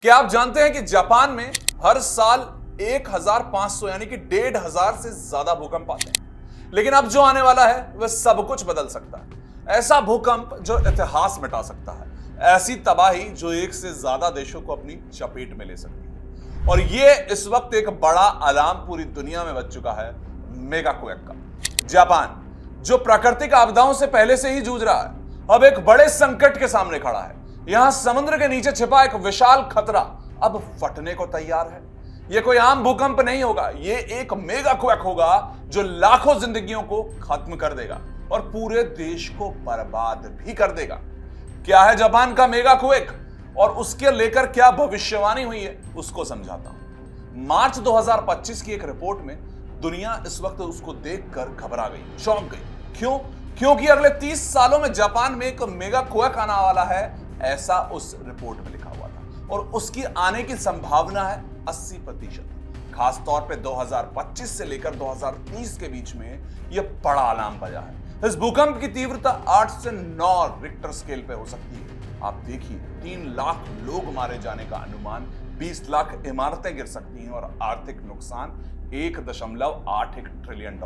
क्या आप जानते हैं कि जापान में हर साल 1500 यानी कि 1500 से ज्यादा भूकंप आते हैं। लेकिन अब जो आने वाला है वह सब कुछ बदल सकता है। ऐसा भूकंप जो इतिहास मिटा सकता है, ऐसी तबाही जो एक से ज्यादा देशों को अपनी चपेट में ले सकती है। और यह इस वक्त एक बड़ा अलार्म पूरी दुनिया में बज चुका है, मेगा क्वेक का। जापान जो प्राकृतिक आपदाओं से पहले से ही जूझ रहा है, अब एक बड़े संकट के सामने खड़ा है। यहां समुद्र के नीचे छिपा एक विशाल खतरा अब फटने को तैयार है। यह कोई आम भूकंप नहीं होगा, यह एक मेगा क्वेक होगा जो लाखों जिंदगियों को खत्म कर देगा और पूरे देश को बर्बाद भी कर देगा। क्या है जापान का मेगा क्वेक और उसके लेकर क्या भविष्यवाणी हुई है, उसको समझाता हूं। मार्च 2025 की एक रिपोर्ट में दुनिया इस वक्त उसको देखकर घबरा गई, चौंक गई। क्यों? क्योंकि अगले 30 सालों में जापान में एक मेगा क्वेक आने वाला है, ऐसा उस रिपोर्ट में लिखा हुआ था। और उसकी आने की संभावना है 80%। खास तौर पे 2025 से लेकर 2030 के बीच में यह बड़ा अलार्म बजा है। इस भूकंप की तीव्रता 8 से 9 रिक्टर स्केल पे हो सकती है। आप देखिए, 3 लाख लोग मारे जाने का अनुमान, 20 लाख इमारतें गिर सकती हैं और आर्थिक नुकसान $1.81 ट्रिलियन,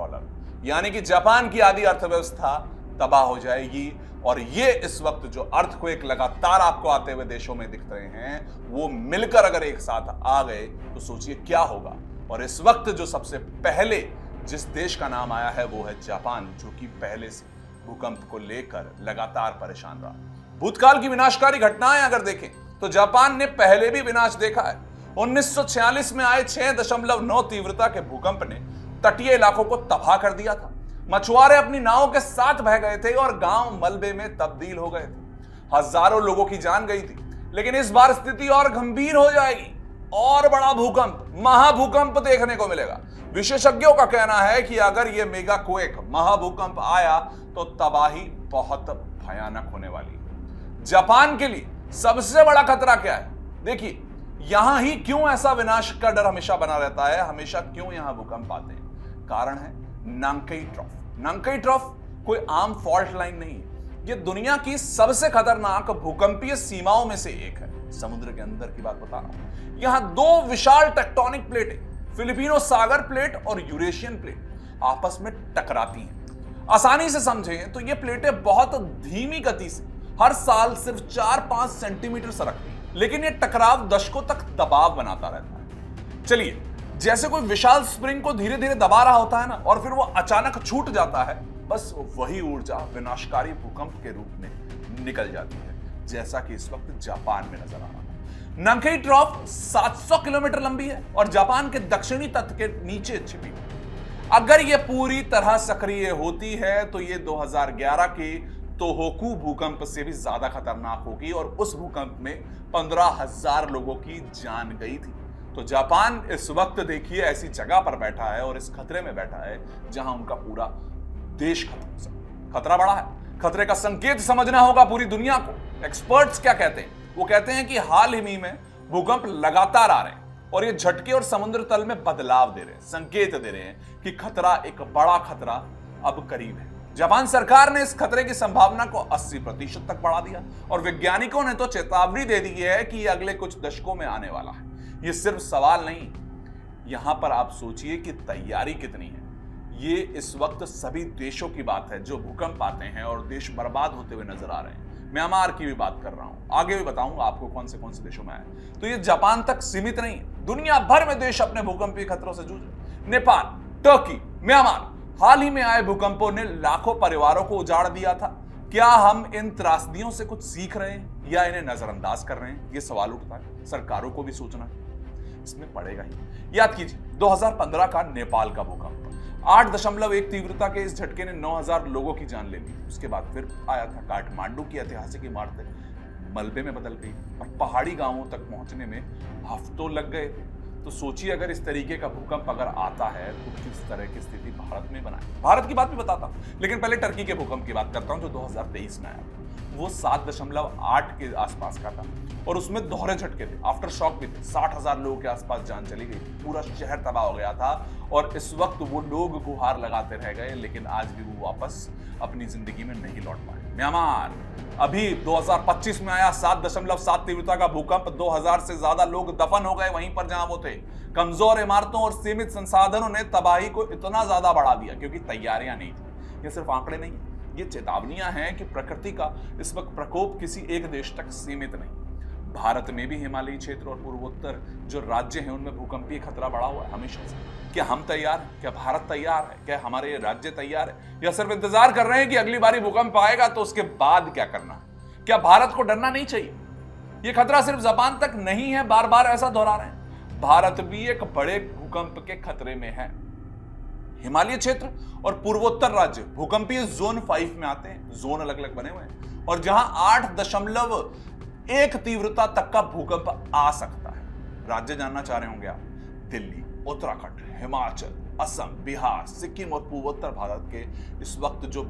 यानी कि जापान की आधी अर्थव्यवस्था तबाह हो जाएगी। और ये इस वक्त जो अर्थक्वेक लगातार आपको आते हुए देशों में दिख रहे हैं, वो मिलकर अगर एक साथ आ गए तो सोचिए क्या होगा। और इस वक्त जो सबसे पहले जिस देश का नाम आया है वो है जापान, जो कि पहले से भूकंप को लेकर लगातार परेशान रहा। भूतकाल की विनाशकारी घटनाएं अगर देखें तो जापान ने पहले भी विनाश देखा है। 1946 में आए 6.9 तीव्रता के भूकंप ने तटीय इलाकों को तबाह कर दिया था। मछुआरे अपनी नावों के साथ बह गए थे और गांव मलबे में तब्दील हो गए थे। हजारों लोगों की जान गई थी। लेकिन इस बार स्थिति और गंभीर हो जाएगी और बड़ा भूकंप, महाभूकंप देखने को मिलेगा। विशेषज्ञों का कहना है कि अगर यह मेगा क्वेक, महाभूकंप आया तो तबाही बहुत भयानक होने वाली है। जापान के लिए सबसे बड़ा खतरा क्या है? देखिए, यहां ही क्यों ऐसा विनाश का डर हमेशा बना रहता है, हमेशा क्यों यहां भूकंप आते हैं। कारण है नांकाई ट्रॉफ। नांकाई ट्रॉफ कोई आम फॉल्ट लाइन नहीं है, यह दुनिया की सबसे खतरनाक भूकंपीय सीमाओं में से एक है। समुद्र के अंदर की बात बता रहा हूं। यहां 2 विशाल टेक्टोनिक प्लेटें, फिलिपिनो सागर प्लेट और यूरेशियन प्लेट, आपस में टकराती हैं। आसानी से समझें तो ये प्लेटें बहुत धीमी गति से हर साल सिर्फ 4-5 सेंटीमीटर सरकती हैं, लेकिन यह टकराव दशकों तक दबाव बनाता रहता है। चलिए, जैसे कोई विशाल स्प्रिंग को धीरे धीरे दबा रहा होता है ना, और फिर वो अचानक छूट जाता है, बस वही ऊर्जा विनाशकारी भूकंप के रूप में निकल जाती है, जैसा कि इस वक्त जापान में नजर आ रहा है। नांकाई ट्रॉफ 700 किलोमीटर लंबी है और जापान के दक्षिणी तट के नीचे छिपी है। अगर यह पूरी तरह सक्रिय होती है तो यह 2011 के तोहोकू भूकंप से भी ज्यादा खतरनाक होगी और उस भूकंप में 15,000 लोगों की जान गई थी। तो जापान इस वक्त देखिए ऐसी जगह पर बैठा है और इस खतरे में बैठा है जहां उनका पूरा देश खत्म हो सकता है। खतरा बड़ा है, खतरे का संकेत समझना होगा पूरी दुनिया को। एक्सपर्ट्स क्या कहते हैं? वो कहते हैं कि हाल ही में भूकंप लगातार आ रहे हैं और ये झटके और समुद्र तल में बदलाव दे रहे हैं, संकेत दे रहे हैं कि खतरा, एक बड़ा खतरा अब करीब है। जापान सरकार ने इस खतरे की संभावना को 80% तक बढ़ा दिया और वैज्ञानिकों ने तो चेतावनी दे दी है कि यह अगले कुछ दशकों में आने वाला है। ये सिर्फ सवाल नहीं, यहां पर आप सोचिए कि तैयारी कितनी है। ये इस वक्त सभी देशों की बात है जो भूकंप आते हैं और देश बर्बाद होते हुए नजर आ रहे हैं। म्यांमार की भी बात कर रहा हूं, आगे भी बताऊंगा आपको कौन से देशों में आए। तो ये जापान तक सीमित नहीं है, दुनिया भर में देश अपने भूकंपीय खतरों से जूझ रहे। नेपाल, टर्की, म्यांमार, हाल ही में आए भूकंपों ने लाखों परिवारों को उजाड़ दिया था। क्या हम इन त्रासदियों से कुछ सीख रहे हैं या इन्हें नजरअंदाज कर रहे हैं? ये सवाल उठता है। सरकारों को भी सोचना इसमें पड़ेगा ही। याद कीजिए 2015 का नेपाल का भूकंप, 8.1 तीव्रता के इस झटके ने 9,000 लोगों की जान ले ली। उसके बाद फिर आया था काठमांडू की ऐतिहासिक इमारतें मलबे में बदल गई और पहाड़ी गांवों तक पहुंचने में हफ्तों लग गए थे। तो सोचिए अगर इस तरीके का भूकंप अगर आता है तो किस तरह की स्थिति भारत में बनाए। भारत की बात भी बताता हूं, लेकिन पहले टर्की के भूकंप की बात करता हूं जो 2023 में आया। वो 7.8 के आसपास का था और उसमें दोहरे झटके थे, आफ्टर शॉक भी थे। 60,000 लोगों के आसपास जान चली गई, पूरा शहर तबाह हो गया था और इस वक्त वो लोग गुहार लगाते रह गए, लेकिन आज भी वो वापस अपनी जिंदगी में नहीं लौट पाए। म्यांमार अभी 2025 में आया 7.7 तीव्रता का भूकंप, 2000 से ज्यादा लोग दफन हो गए वहीं पर जहां वो थे। कमजोर इमारतों और सीमित संसाधनों ने तबाही को इतना ज्यादा बढ़ा दिया क्योंकि तैयारियां नहीं थी। ये सिर्फ आंकड़े नहीं, ये चेतावनियां हैं कि प्रकृति का इस वक्त प्रकोप किसी एक देश तक सीमित नहीं। भारत में भी हिमालयी क्षेत्र और पूर्वोत्तर जो राज्य हैं उनमें भूकंपीय खतरा बढ़ा हुआ है हमेशा से। क्या हम तैयार हैं? क्या भारत तैयार है? क्या हमारे ये राज्य तैयार है, या सिर्फ इंतजार कर रहे हैं कि अगली बारी भूकंप आएगा तो उसके बाद क्या करना? क्या भारत को डरना नहीं चाहिए? ये खतरा सिर्फ जापान तक नहीं है, बार बार ऐसा दोहरा रहे हैं। भारत भी एक बड़े भूकंप के खतरे में है। हिमालय क्षेत्र और पूर्वोत्तर राज्य भूकंपीय जोन 5 में आते हैं। जोन अलग अलग बने हुए हैं और जहां 8.1 तीव्रता तक का भूकंप आ सकता है। राज्य जानना चाह रहे होंगे आप? दिल्ली, उत्तराखंड, हिमाचल, असम, बिहार, सिक्किम और पूर्वोत्तर भारत के इस वक्त जो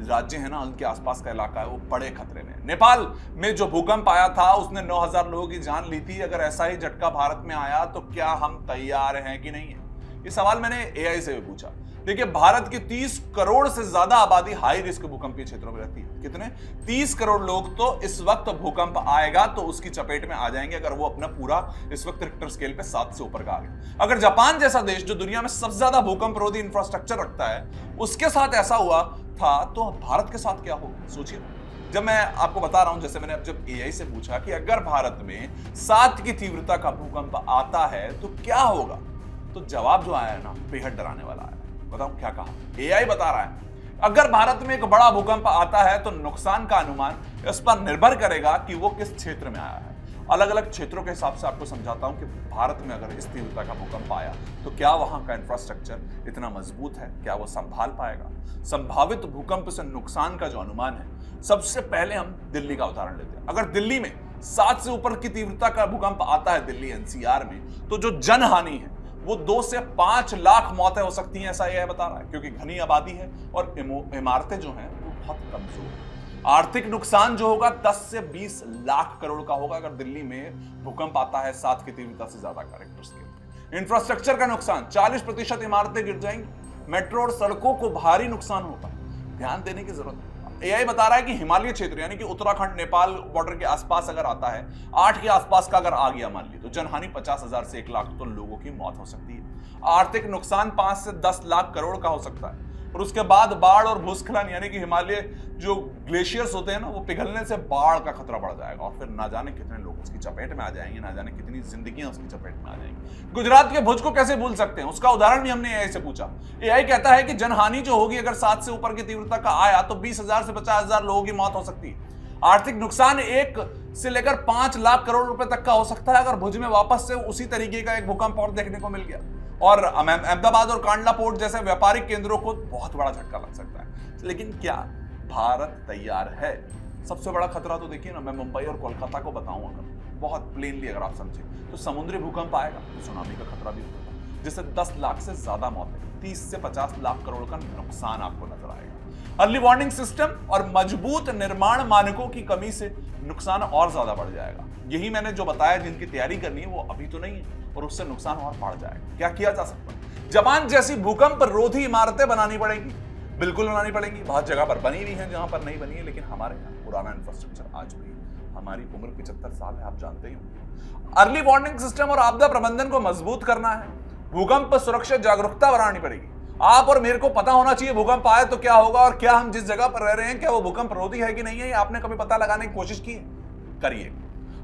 राज्य है ना, उनके आसपास का इलाका है, वो बड़े खतरे में। नेपाल में जो भूकंप आया था उसने 9,000 लोगों की जान ली थी। अगर ऐसा ही झटका भारत में आया तो क्या हम तैयार हैं कि नहीं है? ये सवाल मैंने एआई से भी पूछा। देखिए, भारत की 30 करोड़ से ज्यादा आबादी हाई रिस्क भूकंपीय क्षेत्रों में रहती है। कितने? 30 करोड़ लोग तो इस वक्त भूकंप आएगा तो उसकी चपेट में आ जाएंगे अगर वो अपना पूरा इस वक्त रिक्टर स्केल पे 7 से ऊपर का आ गया। अगर जापान जैसा देश जो दुनिया में सबसे ज्यादा भूकंप रोधी इंफ्रास्ट्रक्चर रखता है, उसके साथ ऐसा हुआ था तो भारत के साथ क्या होगा? सोचिए। जब मैं आपको बता रहा हूं, जैसे मैंने अब जब एआई से पूछा कि अगर भारत में 7 की तीव्रता का भूकंप आता है तो क्या होगा, तो जवाब जो आया है ना, बेहद डराने वाला है। बताओ क्या कहा? एआई बता रहा है अगर भारत में एक बड़ा भूकंप आता है तो नुकसान का अनुमान इस पर निर्भर करेगा कि वो किस क्षेत्र में आया है। अलग अलग क्षेत्रों के हिसाब से आपको समझाता हूं कि भारत में अगर इस तीव्रता का भूकंप आया तो क्या वहां का इंफ्रास्ट्रक्चर इतना मजबूत है, क्या वो संभाल पाएगा? संभावित भूकंप से नुकसान का जो अनुमान है, सबसे पहले हम दिल्ली का उदाहरण लेते हैं। अगर दिल्ली में 7 से ऊपर की तीव्रता का भूकंप आता है, दिल्ली एनसीआर में, तो जो जनहानि है वो 2 से 5 लाख मौतें हो सकती हैं, ऐसा यह बता रहा है, क्योंकि घनी आबादी है और इमारतें जो हैं वो बहुत कमजोर हैं। आर्थिक नुकसान जो होगा 10 से 20 लाख करोड़ का होगा अगर दिल्ली में भूकंप आता है 7 की तीव्रता से ज्यादा का रिक्टर स्केल। इंफ्रास्ट्रक्चर का नुकसान, 40% इमारतें गिर जाएंगी, मेट्रो और सड़कों को भारी नुकसान होगा। ध्यान देने की जरूरत है। एआई बता रहा है कि हिमालय क्षेत्र यानी कि उत्तराखंड नेपाल बॉर्डर के आसपास अगर आता है, 8 के आसपास का अगर आ गया मान ली, तो जनहानि 50,000 से 1 लाख तो लोगों की मौत हो सकती है। आर्थिक नुकसान 5 से 10 लाख करोड़ का हो सकता है। और उसके बाद बाढ़ और भूस्खलन यानी कि हिमालय जो ग्लेशियर्स होते हैं ना, वो पिघलने से बाढ़ का खतरा बढ़ जाएगा और फिर ना जाने कितने लोग उसकी चपेट में आ जाएंगे, ना जाने कितनी जिंदगियां उसकी चपेट में आ जाएंगी। गुजरात के भुज को कैसे भूल सकते हैं, उसका उदाहरण भी हमने एआई से पूछा। एआई कहता है कि जनहानि जो होगी अगर 7 से ऊपर की तीव्रता का आया तो 20,000 से 50,000 लोगों की मौत हो सकती है। आर्थिक नुकसान 1 से लेकर 5 लाख करोड़ रुपए तक का हो सकता है अगर भुज में वापस से उसी तरीके का एक भूकंप और देखने को मिल गया। और अहमदाबाद और कांडला पोर्ट जैसे व्यापारिक केंद्रों को बहुत बड़ा झटका लग सकता है। लेकिन क्या भारत तैयार है? सबसे बड़ा खतरा तो देखिए ना, मैं मुंबई और कोलकाता को बताऊं, अगर बहुत प्लेनली अगर आप समझे तो समुद्री भूकंप आएगा तो सुनामी का खतरा भी होगा, जिससे 10 लाख से ज्यादा मौतें, 30 से 50 लाख करोड़ का नुकसान आपको नजर आएगा। अर्ली वार्निंग सिस्टम और मजबूत निर्माण मानकों की कमी से नुकसान और ज्यादा बढ़ जाएगा। यही मैंने जो बताया, जिनकी तैयारी करनी है वो अभी तो नहीं है और उससे नुकसान और बढ़ जाएगा। क्या किया जा सकता है? जापान जैसी भूकंप रोधी इमारतें बनानी पड़ेंगी, बिल्कुल बनानी पड़ेंगी। बहुत जगह पर बनी भी है, जहां पर नहीं बनी है, लेकिन हमारे यहाँ पुराना इंफ्रास्ट्रक्चर आज भी, हमारी उम्र 75 साल है, आप जानते ही होंगे। अर्ली वार्निंग सिस्टम और आपदा प्रबंधन को मजबूत करना है। भूकंप सुरक्षा जागरूकता बढ़ानी पड़ेगी। आप और मेरे को पता होना चाहिए भूकंप आए तो क्या होगा और क्या हम जिस जगह पर रह रहे हैं क्या वो भूकंप रोधी है कि नहीं है। आपने कभी पता लगाने की कोशिश की? करिए।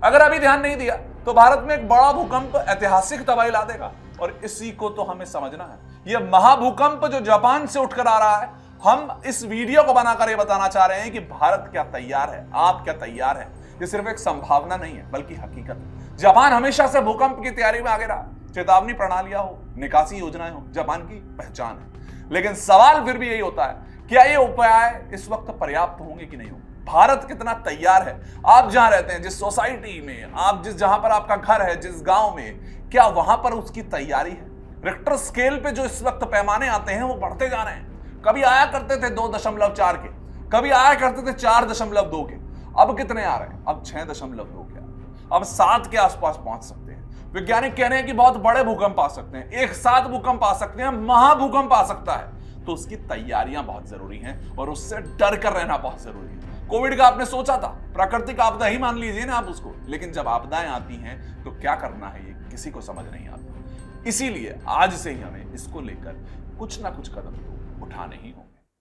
अगर अभी ध्यान नहीं दिया तो भारत में एक बड़ा भूकंप ऐतिहासिक तबाही ला देगा और इसी को तो हमें समझना है। यह महाभूकंप जो जापान से उठकर आ रहा है, हम इस वीडियो को बनाकर यह बताना चाह रहे हैं कि भारत क्या तैयार है, आप क्या तैयार है। यह सिर्फ एक संभावना नहीं है बल्कि हकीकत है। जापान हमेशा से भूकंप की तैयारी में आगे रहा। चेतावनी प्रणालियां हो, निकासी योजनाएं हो, जापान की पहचान है। लेकिन सवाल फिर भी यही होता है, क्या ये उपाय इस वक्त पर्याप्त होंगे कि नहीं होंगे? भारत कितना तैयार है? आप जहां रहते हैं, जिस सोसाइटी में आप, जहां पर आपका घर है, जिस गांव में, क्या वहां पर उसकी तैयारी है? रिक्टर स्केल पे जो इस वक्त पैमाने आते हैं वो बढ़ते जा रहे हैं। कभी आया करते थे 2.4 के, कभी आया करते थे 4.2 के। अब कितने आ रहे हैं? अब 6.2 के आ रहे हैं, अब 7 के आसपास पहुंच सकते हैं। वैज्ञानिक कह रहे हैं कि बहुत बड़े भूकंप आ सकते हैं, एक साथ भूकंप आ सकते हैं, महाभूकंप आ सकता है। तो उसकी तैयारियां बहुत जरूरी हैं और उससे डर कर रहना बहुत जरूरी है। कोविड का आपने सोचा था प्राकृतिक आपदा ही मान लीजिए ना आप उसको, लेकिन जब आपदाएं आती हैं तो क्या करना है ये किसी को समझ नहीं आता। इसीलिए आज से ही हमें इसको लेकर कुछ ना कुछ कदम तो उठाने ही होंगे।